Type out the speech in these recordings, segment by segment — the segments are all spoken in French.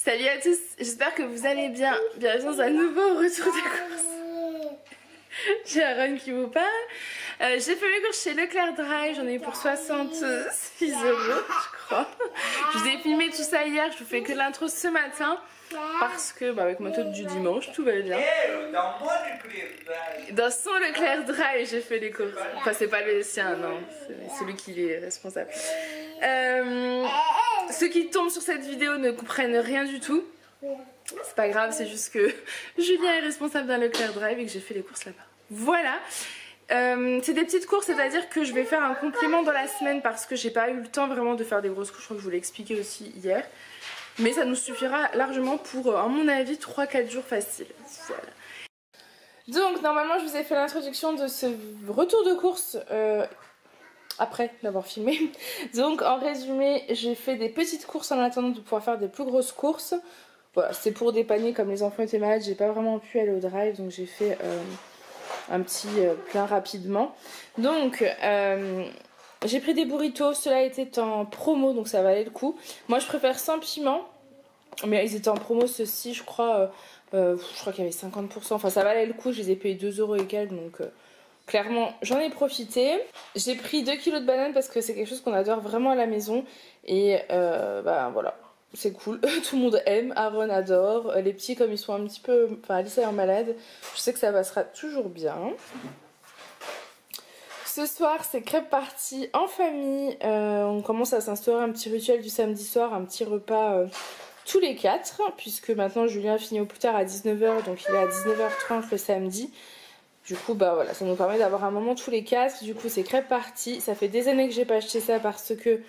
Salut à tous, j'espère que vous allez bien. Bienvenue dans un nouveau retour de course. J'ai Aaron qui vous parle. J'ai fait mes courses chez Leclerc Dry, j'en ai eu pour 66 €, je crois. Je vous ai filmé tout ça hier, je vous fais que l'intro ce matin. Parce que avec ma tête du dimanche, tout va bien. Dans son Leclerc Dry, j'ai fait les courses. Enfin, c'est pas le sien, non, c'est celui qui est responsable. Ceux qui tombent sur cette vidéo ne comprennent rien du tout. C'est pas grave, c'est juste que Julien est responsable d'un Leclerc Drive et que j'ai fait les courses là-bas. Voilà. C'est des petites courses, c'est-à-dire que je vais faire un complément dans la semaine parce que j'ai pas eu le temps vraiment de faire des grosses courses. Je crois que je vous l'ai expliqué aussi hier. Mais ça nous suffira largement pour, à mon avis, 3-4 jours faciles. Voilà. Donc normalement je vous ai fait l'introduction de ce retour de course après l'avoir filmé. Donc en résumé, j'ai fait des petites courses en attendant de pouvoir faire des plus grosses courses. Voilà, c'est pour dépanner, comme les enfants étaient malades, j'ai pas vraiment pu aller au drive, donc j'ai fait un petit plein rapidement. Donc j'ai pris des burritos, ceux-là étaient en promo, donc ça valait le coup. Moi je préfère sans piment, mais ils étaient en promo ceux-ci, je crois qu'il y avait 50%, enfin ça valait le coup, je les ai payés 2 € et quelques, donc clairement j'en ai profité. J'ai pris 2 kilos de bananes parce que c'est quelque chose qu'on adore vraiment à la maison, et voilà, c'est cool, tout le monde aime, Aaron adore, les petits comme ils sont un petit peu, enfin Alice est en malade, je sais que ça passera toujours bien. Ce soir c'est crêpe party en famille, on commence à s'instaurer un petit rituel du samedi soir, un petit repas tous les 4, puisque maintenant Julien finit au plus tard à 19 h, donc il est à 19 h 30 le samedi. Du coup voilà, ça nous permet d'avoir un moment tous les 4, du coup c'est crêpe party. Ça fait des années que j'ai pas acheté ça parce que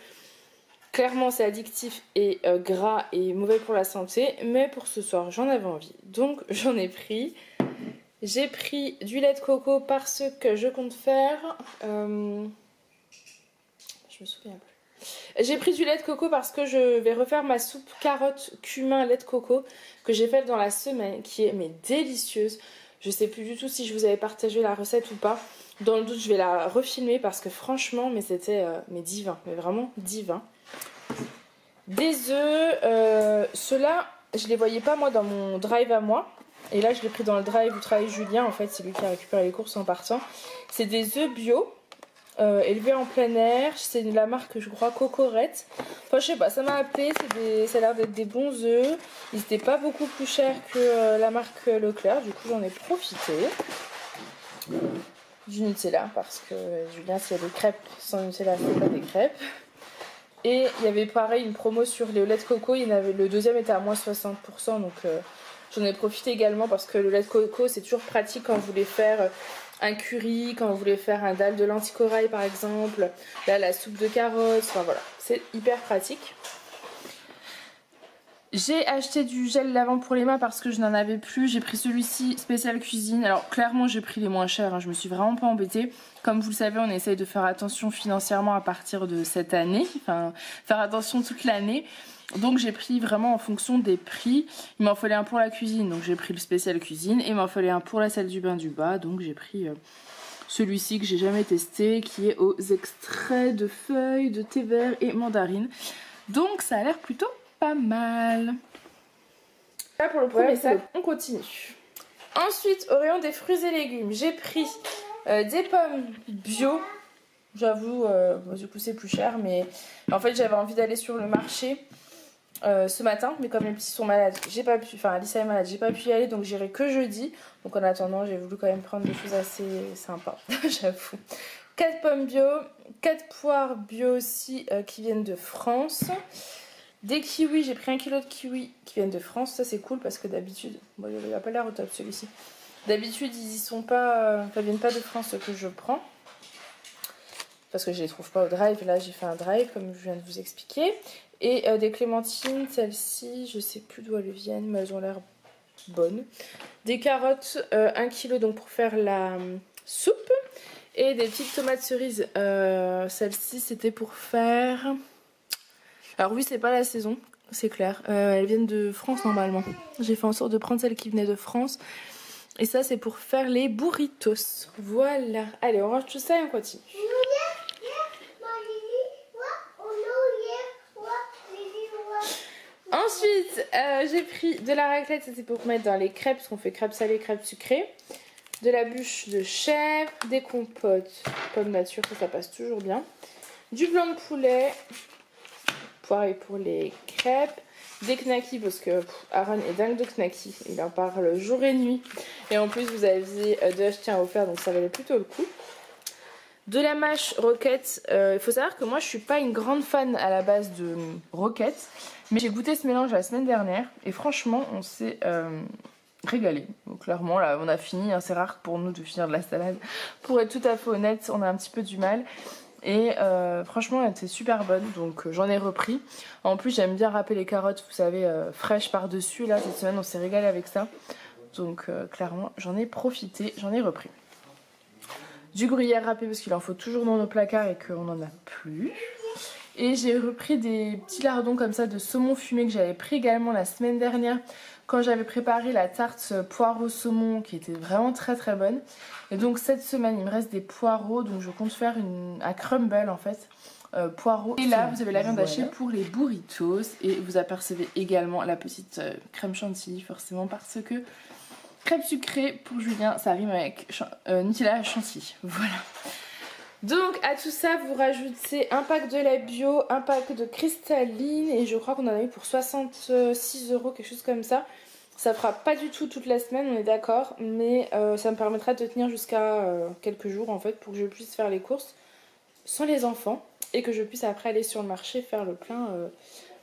clairement c'est addictif et gras et mauvais pour la santé, mais pour ce soir j'en avais envie, donc j'en ai pris. J'ai pris du lait de coco parce que je compte faire... je me souviens plus. J'ai pris du lait de coco parce que je vais refaire ma soupe carotte cumin lait de coco que j'ai faite dans la semaine, qui est délicieuse. Je sais plus du tout si je vous avais partagé la recette ou pas. Dans le doute je vais la refilmer parce que franchement c'était divin, mais vraiment divin. Des œufs, ceux-là je les voyais pas moi dans mon drive à moi. Et là je l'ai pris dans le drive où travaille Julien, en fait c'est lui qui a récupéré les courses en partant. C'est des œufs bio. Élevés en plein air, c'est de la marque je crois Cocorette. Enfin je sais pas, ça m'a appelé, ça a l'air d'être des bons œufs. Ils étaient pas beaucoup plus chers que la marque Leclerc, du coup j'en ai profité. Du Nutella parce que Julien s'il y a des crêpes sans Nutella c'est pas des crêpes. Et il y avait pareil une promo sur les lait de coco, le deuxième était à moins 60%, donc j'en ai profité également parce que le lait de coco c'est toujours pratique quand vous voulez faire un curry, quand vous voulez faire un dalle de lentilles corail par exemple, là la soupe de carottes, enfin voilà, c'est hyper pratique. J'ai acheté du gel lavant pour les mains parce que je n'en avais plus, j'ai pris celui-ci spécial cuisine. Alors clairement j'ai pris les moins chers, je me suis vraiment pas embêtée. Comme vous le savez on essaye de faire attention financièrement à partir de cette année, enfin faire attention toute l'année. Donc j'ai pris vraiment en fonction des prix. Il m'en fallait un pour la cuisine, donc j'ai pris le spécial cuisine. Et il m'en fallait un pour la salle du bain du bas, donc j'ai pris celui-ci que j'ai jamais testé, qui est aux extraits de feuilles de thé vert et mandarine. Donc ça a l'air plutôt pas mal. Là pour le premier sac, on continue. Ensuite au rayon des fruits et légumes, j'ai pris des pommes bio. J'avoue, du coup c'est plus cher, mais en fait j'avais envie d'aller sur le marché ce matin, mais comme les petits sont malades, j'ai pas pu, enfin Alice est malade, j'ai pas pu y aller, donc j'irai que jeudi. Donc en attendant, j'ai voulu quand même prendre des choses assez sympas, j'avoue. 4 pommes bio, 4 poires bio aussi qui viennent de France. Des kiwis, j'ai pris 1 kg de kiwis qui viennent de France, ça c'est cool parce que d'habitude, bon il a pas l'air au top celui-ci. D'habitude ils y sont pas, ça viennent pas de France ce que je prends. Parce que je les trouve pas au drive, là j'ai fait un drive comme je viens de vous expliquer. Et des clémentines, celles-ci, je sais plus d'où elles viennent, mais elles ont l'air bonnes. Des carottes, 1 kg donc pour faire la soupe. Et des petites tomates cerises, celles-ci c'était pour faire... Alors oui c'est pas la saison, c'est clair, elles viennent de France normalement. J'ai fait en sorte de prendre celles qui venaient de France. Et ça c'est pour faire les burritos. Voilà, allez on range tout ça et on continue. Ensuite, j'ai pris de la raclette, ça c'est pour mettre dans les crêpes, parce qu'on fait crêpes salées, crêpes sucrées. De la bûche de chèvre, des compotes, pommes nature, ça passe toujours bien. Du blanc de poulet, poiré pour les crêpes. Des knackis, parce que Aaron est dingue de knackis, il en parle jour et nuit. Et en plus, vous aviez de acheter un offert, donc ça valait plutôt le coup. De la mâche roquette. Il faut savoir que moi je suis pas une grande fan à la base de roquette, mais j'ai goûté ce mélange la semaine dernière et franchement on s'est régalé. Donc clairement là on a fini, hein, c'est rare pour nous de finir de la salade. Pour être tout à fait honnête, on a un petit peu du mal. Et franchement elle était super bonne, donc j'en ai repris. En plus j'aime bien râper les carottes, vous savez, fraîches par dessus. Là cette semaine on s'est régalé avec ça. Donc clairement j'en ai profité, j'en ai repris. Du gruyère râpé parce qu'il en faut toujours dans nos placards et qu'on n'en a plus. Et j'ai repris des petits lardons comme ça de saumon fumé que j'avais pris également la semaine dernière quand j'avais préparé la tarte poireau saumon qui était vraiment très très bonne. Et donc cette semaine il me reste des poireaux, donc je compte faire à crumble en fait. Poireaux. Et là vous avez la viande hachée pour les burritos et vous apercevez également la petite crème chantilly forcément parce que crêpes sucrées pour Julien, ça rime avec Nutella chantilly. Voilà. Donc à tout ça vous rajoutez un pack de lait bio, un pack de cristalline et je crois qu'on en a eu pour 66 €, quelque chose comme ça. Ça fera pas du tout toute la semaine, on est d'accord, mais ça me permettra de tenir jusqu'à quelques jours en fait pour que je puisse faire les courses sans les enfants et que je puisse après aller sur le marché faire le plein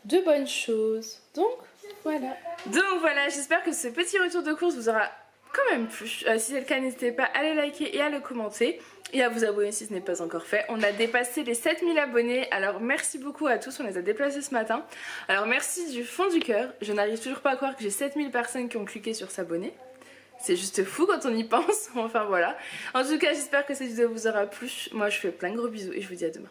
de bonnes choses. Donc voilà, j'espère que ce petit retour de course vous aura quand même plu. Si c'est le cas, n'hésitez pas à les liker et à le commenter et à vous abonner si ce n'est pas encore fait. On a dépassé les 7000 abonnés, alors merci beaucoup à tous, on les a déplacés ce matin. Alors merci du fond du cœur, je n'arrive toujours pas à croire que j'ai 7000 personnes qui ont cliqué sur s'abonner. C'est juste fou quand on y pense, enfin voilà. En tout cas, j'espère que cette vidéo vous aura plu. Moi je vous fais plein de gros bisous et je vous dis à demain.